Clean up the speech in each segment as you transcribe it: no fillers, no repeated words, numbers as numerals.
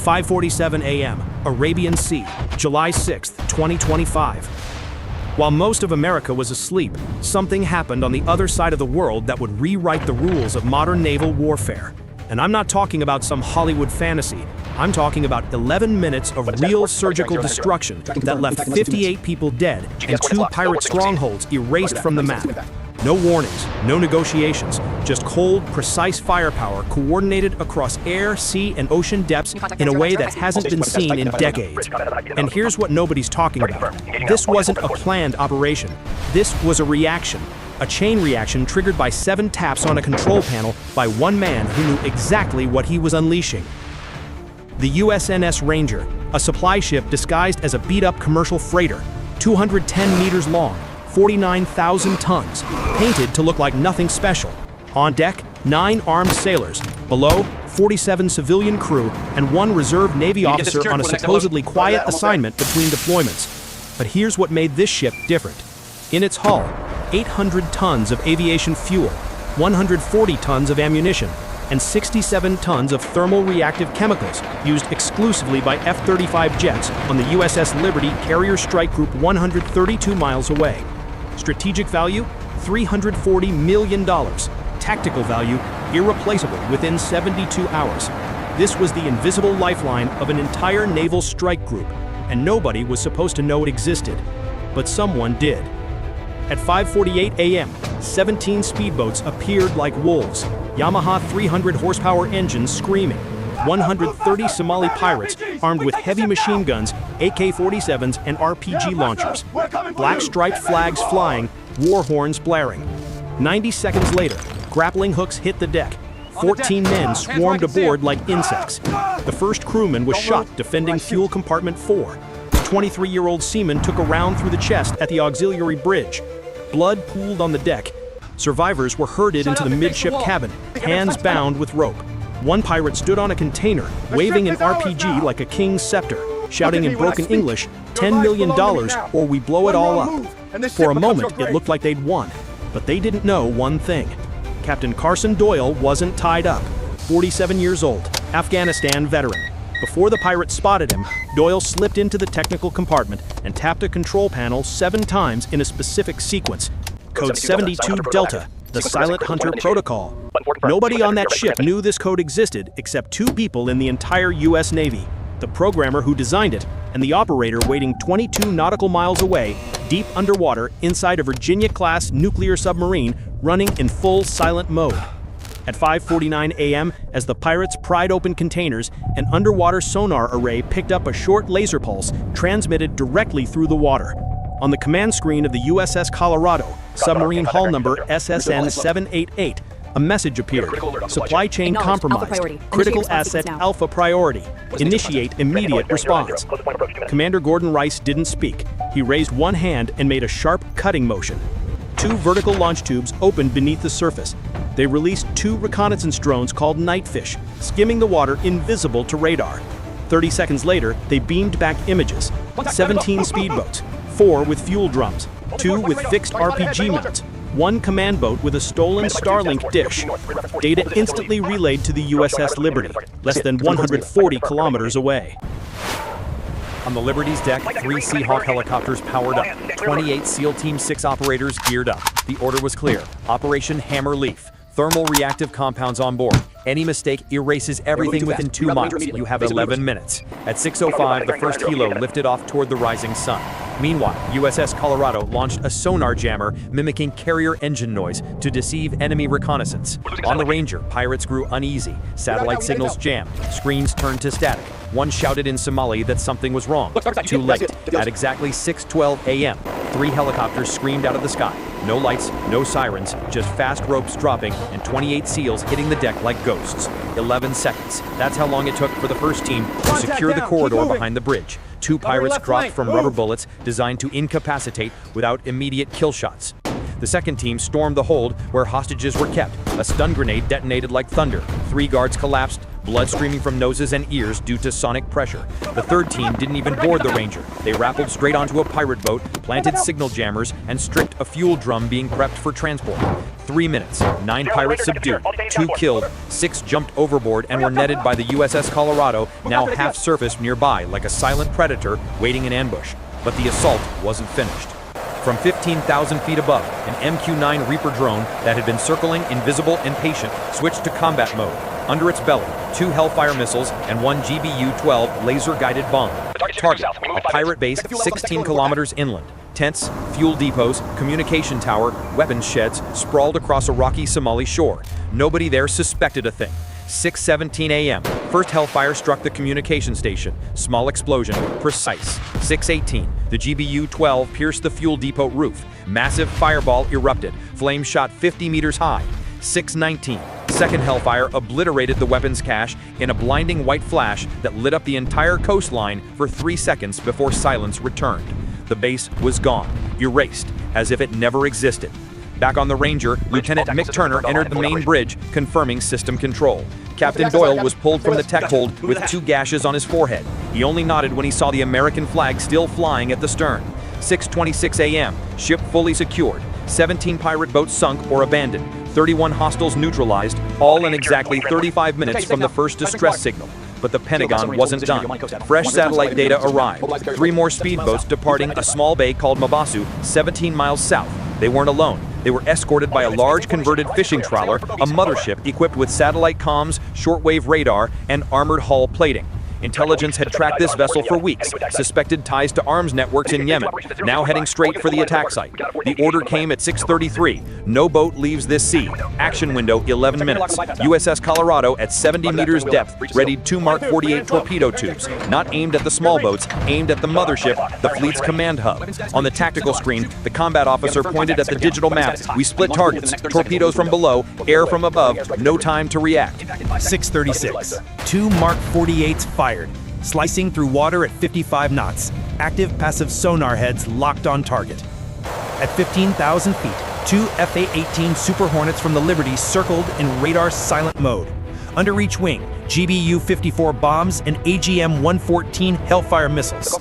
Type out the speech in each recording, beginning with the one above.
5:47 a.m., Arabian Sea, July 6, 2025. While most of America was asleep, something happened on the other side of the world that would rewrite the rules of modern naval warfare. And I'm not talking about some Hollywood fantasy. I'm talking about 11 minutes of real surgical destruction that left 58 people dead and 2 pirate strongholds erased from the map. No warnings, no negotiations, just cold, precise firepower coordinated across air, sea, and ocean depths in a way that hasn't been seen in decades. And here's what nobody's talking about. This wasn't a planned operation. This was a reaction. A chain reaction triggered by 7 taps on a control panel by one man who knew exactly what he was unleashing. The USNS Ranger, a supply ship disguised as a beat-up commercial freighter, 210 meters long, 49,000 tons, painted to look like nothing special. On deck, 9 armed sailors. Below, 47 civilian crew and 1 reserve Navy officer on a supposedly quiet assignment between deployments. But here's what made this ship different. In its hull, 800 tons of aviation fuel, 140 tons of ammunition, and 67 tons of thermal reactive chemicals used exclusively by F-35 jets on the USS Liberty Carrier Strike Group 132 miles away. Strategic value, $340 million. Tactical value, irreplaceable within 72 hours. This was the invisible lifeline of an entire naval strike group, and nobody was supposed to know it existed. But someone did. At 5:48 a.m., 17 speedboats appeared like wolves, Yamaha 300 horsepower engines screaming, 130 Somali pirates armed with heavy machine guns, AK-47s, and RPG launchers, black striped flags flying, war horns blaring. 90 seconds later, grappling hooks hit the deck. 14 men swarmed aboard like insects. The first crewman was shot defending fuel compartment 4. The 23-year-old seaman took a round through the chest at the auxiliary bridge. Blood pooled on the deck. Survivors were herded into the midship cabin, hands bound with rope. One pirate stood on a container, waving an RPG like a king's scepter, shouting in broken English, $10 million or we blow it all up. For a moment, it looked like they'd won, but they didn't know one thing. Captain Carson Doyle wasn't tied up. 47 years old, Afghanistan veteran. Before the pirates spotted him, Doyle slipped into the technical compartment and tapped a control panel 7 times in a specific sequence. Code 72 Delta, the Silent Hunter Protocol. Nobody on that ship knew this code existed except 2 people in the entire U.S. Navy, the programmer who designed it and the operator waiting 22 nautical miles away, deep underwater inside a Virginia-class nuclear submarine running in full silent mode. At 5:49 a.m., as the pirates pried open containers, an underwater sonar array picked up a short laser pulse transmitted directly through the water. On the command screen of the USS Colorado, submarine hull number SSN 788, a message appeared. Supply chain compromised. Critical asset Alpha priority. Initiate immediate response. Commander Gordon Rice didn't speak. He raised one hand and made a sharp cutting motion. 2 vertical launch tubes opened beneath the surface. They released 2 reconnaissance drones called Nightfish, skimming the water invisible to radar. 30 seconds later, they beamed back images. 17 speedboats, 4 with fuel drums, 2 with fixed RPG mounts, 1 command boat with a stolen Starlink dish. Data instantly relayed to the USS Liberty, less than 140 kilometers away. On the Liberty's deck, 3 Seahawk helicopters powered up, 28 SEAL Team 6 operators geared up. The order was clear: Operation Hammer Leaf. Thermal reactive compounds on board. Any mistake erases everything within 2 miles. You have 11 minutes. At 6:05, the first helo lifted off toward the rising sun. Meanwhile, USS Colorado launched a sonar jammer mimicking carrier engine noise to deceive enemy reconnaissance. On the Ranger, pirates grew uneasy. Satellite signals jammed. Screens turned to static. One shouted in Somali that something was wrong. Too late. At exactly 6:12 a.m., 3 helicopters screamed out of the sky. No lights, no sirens, just fast ropes dropping and 28 SEALs hitting the deck like ghosts. 11 seconds. That's how long it took for the first team to secure the corridor behind the bridge. 2 pirates dropped from rubber bullets designed to incapacitate without immediate kill shots. The second team stormed the hold where hostages were kept. A stun grenade detonated like thunder. 3 guards collapsed, blood streaming from noses and ears due to sonic pressure. The third team didn't even board the Ranger. They rappelled straight onto a pirate boat, planted signal jammers, and stripped a fuel drum being prepped for transport. 3 minutes, 9 pirates subdued, 2 killed, 6 jumped overboard and were netted by the USS Colorado, now half-surfaced nearby like a silent predator waiting in ambush. But the assault wasn't finished. From 15,000 feet above, an MQ-9 Reaper drone that had been circling, invisible and patient, switched to combat mode. Under its belly, 2 Hellfire missiles and 1 GBU-12 laser-guided bomb. Target, a pirate base 16 kilometers inland. Tents, fuel depots, communication tower, weapons sheds sprawled across a rocky Somali shore. Nobody there suspected a thing. 6:17 a.m. First Hellfire struck the communication station. Small explosion, precise. 6:18. The GBU-12 pierced the fuel depot roof. Massive fireball erupted. Flame shot 50 meters high. 6:19. Second Hellfire obliterated the weapons cache in a blinding white flash that lit up the entire coastline for 3 seconds before silence returned. The base was gone, erased, as if it never existed. Back on the Ranger, Lieutenant Mick Turner entered the main bridge, confirming system control. Captain Doyle was pulled from the tech hold with 2 gashes on his forehead. He only nodded when he saw the American flag still flying at the stern. 6:26 a.m., ship fully secured. 17 pirate boats sunk or abandoned. 31 hostiles neutralized, all in exactly 35 minutes from the first distress signal. But the Pentagon wasn't done. Fresh satellite data arrived. 3 more speedboats departing a small bay called Mabasu, 17 miles south. They weren't alone. They were escorted by a large converted fishing trawler, a mothership equipped with satellite comms, shortwave radar, and armored hull plating. Intelligence had tracked this vessel for weeks, suspected ties to arms networks in Yemen, now heading straight for the attack site. The order came at 6:33. No boat leaves this sea. Action window 11 minutes. USS Colorado at 70 meters depth readied 2 Mark 48 torpedo tubes, not aimed at the small boats, aimed at the mothership, the fleet's command hub. On the tactical screen, the combat officer pointed at the digital map. We split targets, torpedoes from below, air from above, no time to react. 6:36. 2 Mark 48s fired, slicing through water at 55 knots. Active passive sonar heads locked on target. At 15,000 feet, 2 FA-18 Super Hornets from the Liberty circled in radar silent mode. Under each wing, GBU-54 bombs and AGM-114 Hellfire missiles.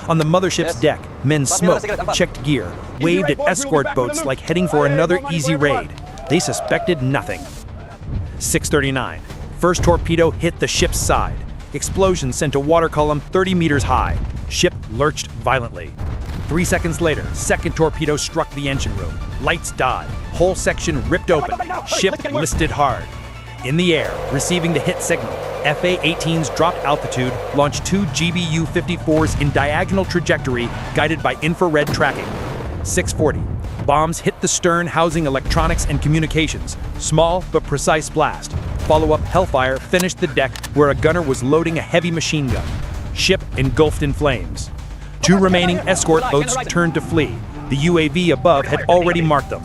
On the mothership's deck, men smoked, checked gear, waved at escort boats like heading for another easy raid. They suspected nothing. 6:39. First torpedo hit the ship's side. Explosion sent a water column 30 meters high. Ship lurched violently. 3 seconds later, second torpedo struck the engine room. Lights died. Whole section ripped open. Ship listed hard. In the air, receiving the hit signal, FA-18s dropped altitude, launched 2 GBU-54s in diagonal trajectory, guided by infrared tracking. 6:40. Bombs hit the stern housing electronics and communications. Small but precise blast. Follow-up Hellfire finished the deck where a gunner was loading a heavy machine gun. Ship engulfed in flames. 2 remaining escort boats turned to flee. The UAV above had already marked them.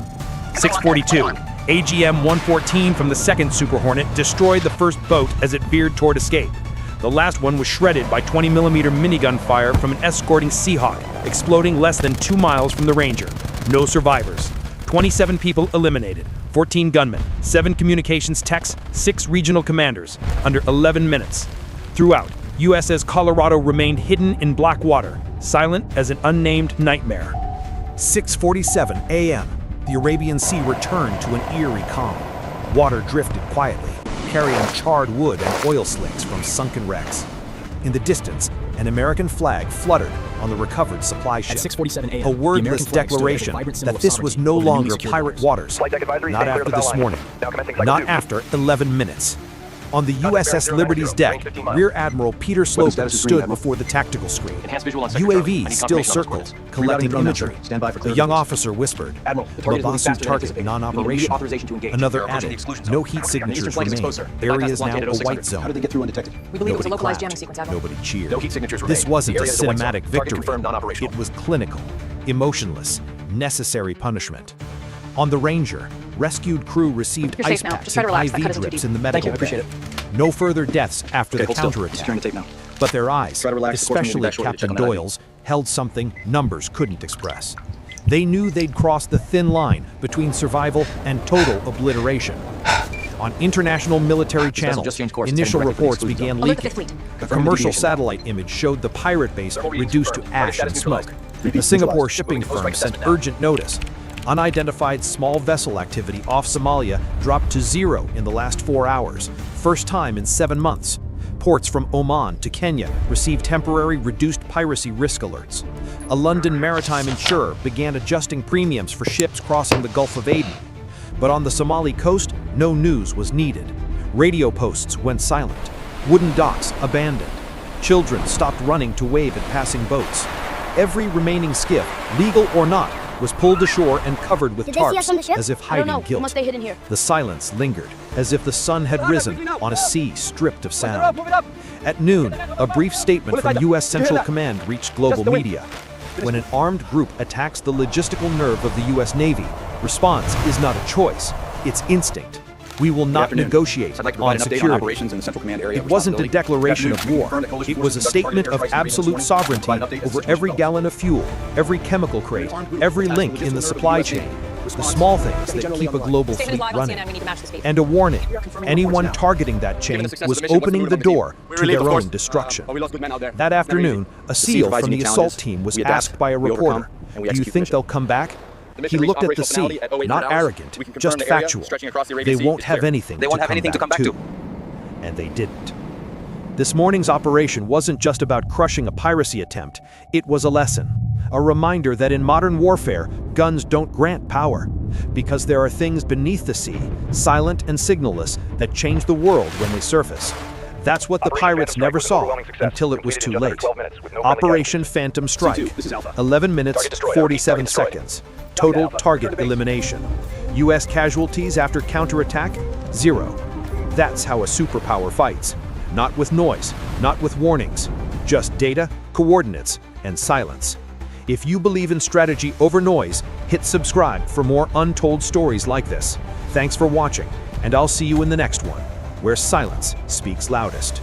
6:42. AGM-114 from the second Super Hornet destroyed the first boat as it veered toward escape. The last one was shredded by 20mm minigun fire from an escorting Seahawk, exploding less than 2 miles from the Ranger. No survivors. 27 people eliminated. 14 gunmen, 7 communications techs, 6 regional commanders, under 11 minutes. Throughout, USS Colorado remained hidden in black water, silent as an unnamed nightmare. 6:47 a.m. The Arabian Sea returned to an eerie calm. Water drifted quietly, carrying charred wood and oil slicks from sunken wrecks. In the distance, an American flag fluttered on the recovered supply ship. At 6:47 a.m., A wordless declaration that this was no longer pirate waters. Not after this morning. Not after 11 minutes. On the USS Liberty's deck, Rear Admiral Peter Slocum stood before the tactical screen. UAVs still circled, collecting imagery. The young officer whispered, "Mabasu target non-operational." Another added, "No heat signatures remain. Area is now a white zone." We believe it was a localized jamming Clapped. sequence, Admiral. Nobody cheered. No heat signatures This remain. wasn't a Area is a white zone. cinematic Target victory. confirmed, non-operational. It was clinical, emotionless, necessary punishment. On the Ranger, rescued crew received You're ice safe now. packs Just try to and relax. That IV cut isn't too drips deep. in the medical I appreciate bay. No further deaths after the Hold still. counterattack. Securing the tape now. But their eyes, Try to relax. The course will be especially back shortly to check Captain on that. Doyle's, held something numbers couldn't express. They knew they'd crossed the thin line between survival and total obliteration. On international military vessel channels, just changed course. It's initial heading directly for the reports exclusion began zone. Alert the leaking. Fifth Fleet. A Confirm commercial deviation. satellite image showed the pirate base Control readings reduced to confirmed. ash Target and status smoke. neutralized. A Singapore shipping Close firm strike sent assessment now. urgent notice. Unidentified small vessel activity off Somalia dropped to 0 in the last 4 hours, first time in 7 months. Ports from Oman to Kenya received temporary reduced piracy risk alerts. A London maritime insurer began adjusting premiums for ships crossing the Gulf of Aden. But on the Somali coast, no news was needed. Radio posts went silent. Wooden docks abandoned. Children stopped running to wave at passing boats. Every remaining skiff, legal or not, was pulled ashore and covered with tarps, as if hiding guilt. The silence lingered, as if the sun had risen on a sea stripped of sound. At noon, a brief statement from U.S. Central Command reached global media. When an armed group attacks the logistical nerve of the U.S. Navy, response is not a choice, it's instinct. We will not negotiate on security. It wasn't a declaration of war. It was a statement of absolute sovereignty over every gallon of fuel, every chemical crate, every link in the supply chain, the small things that keep a global fleet running. And a warning, anyone targeting that chain was opening the door to their own destruction. That afternoon, a SEAL from the assault team was asked by a reporter, "Do you think they'll come back?" He looked at the sea, not arrogant, just factual. They won't have anything to come back to. And they didn't. This morning's operation wasn't just about crushing a piracy attempt. It was a lesson, a reminder that in modern warfare, guns don't grant power, because there are things beneath the sea, silent and signalless, that change the world when they surface. That's what the pirates never saw until it was too late. Operation Phantom Strike, 11 minutes, 47 seconds. Total target elimination. U.S. casualties after counterattack, 0. That's how a superpower fights. Not with noise, not with warnings. Just data, coordinates, and silence. If you believe in strategy over noise, hit subscribe for more untold stories like this. Thanks for watching, and I'll see you in the next one, where silence speaks loudest.